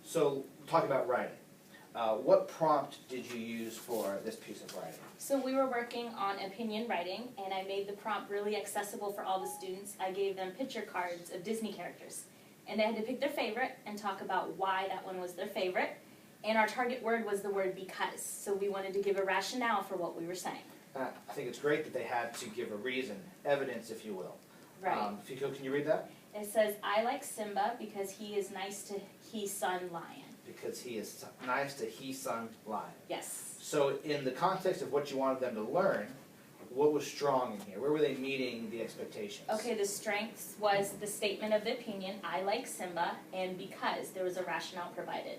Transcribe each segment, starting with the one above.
So, talk about writing. What prompt did you use for this piece of writing? So we were working on opinion writing, and I made the prompt really accessible for all the students. I gave them picture cards of Disney characters, and they had to pick their favorite and talk about why that one was their favorite. And our target word was the word because, so we wanted to give a rationale for what we were saying. I think it's great that they had to give a reason, evidence, if you will. Right. If you could, can you read that? It says, I like Simba because he is nice to he son lion. Because he is nice to he son lion. Yes. So in the context of what you wanted them to learn, what was strong in here? Where were they meeting the expectations? Okay, the strengths was the statement of the opinion, I like Simba, and because there was a rationale provided.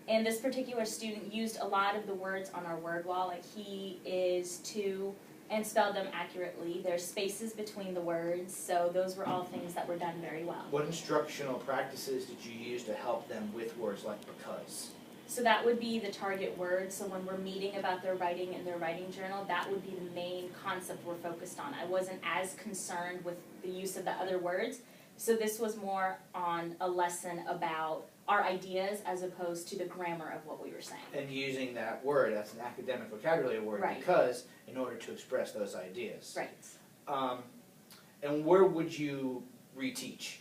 And this particular student used a lot of the words on our word wall, like he is to, and spelled them accurately. There's spaces between the words, so those were all things that were done very well. What instructional practices did you use to help them with words like because? So that would be the target word. So when we're meeting about their writing in their writing journal, that would be the main concept we're focused on. I wasn't as concerned with the use of the other words. So this was more on a lesson about our ideas as opposed to the grammar of what we were saying. And using that word, that's an academic vocabulary word, Right. because in order to express those ideas. Right. And where would you reteach?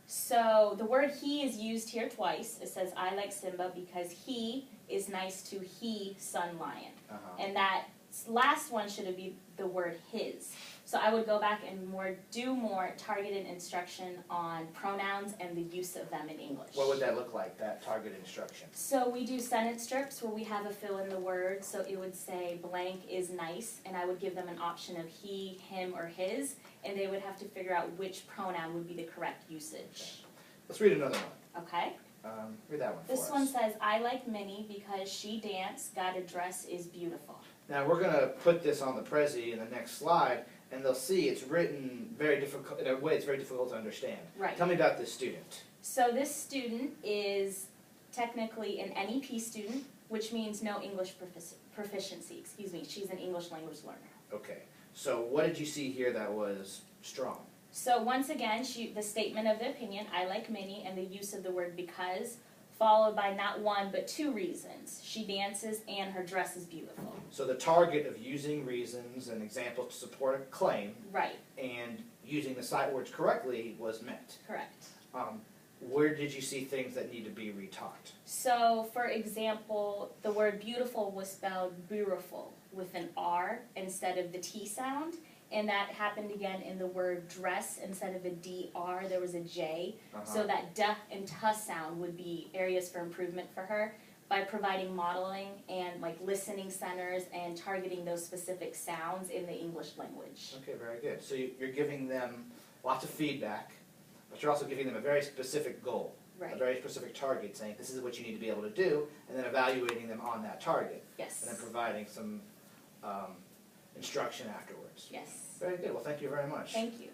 So the word he is used here twice. It says, I like Simba because he is nice to he son lion. And that last one should be the word his. So I would go back and do more targeted instruction on pronouns and the use of them in English. What would that look like, that targeted instruction? So we do sentence strips where we have a fill in the word. So it would say blank is nice, and I would give them an option of he, him, or his, and they would have to figure out which pronoun would be the correct usage. Okay. Let's read another one. Okay? Read that one for us. This one says, I like Minnie because she danced, got a dress, is beautiful. Now we're going to put this on the Prezi in the next slide, and they'll see it's written very difficult, in a way it's very difficult to understand. Right. Tell me about this student. So this student is technically an NEP student, which means no English proficiency. Excuse me, she's an English language learner. Okay. So what did you see here that was strong? So once again, the statement of the opinion, I like Minnie, and the use of the word because, followed by not one but two reasons. She dances and her dress is beautiful. So the target of using reasons and examples to support a claim, right, and using the sight words correctly was met. Correct. Where did you see things that need to be retaught? So, for example, the word beautiful was spelled beautiful with an R instead of the T sound. And that happened again in the word dress. Instead of a DR, there was a J. So that D and T sound would be areas for improvement for her by providing modeling and like listening centers and targeting those specific sounds in the English language. Okay, very good. So you're giving them lots of feedback, but you're also giving them a very specific goal, Right. a very specific target, saying this is what you need to be able to do, and then evaluating them on that target. Yes. And then providing some instruction afterwards. Yes. Very good. Well, thank you very much. Thank you.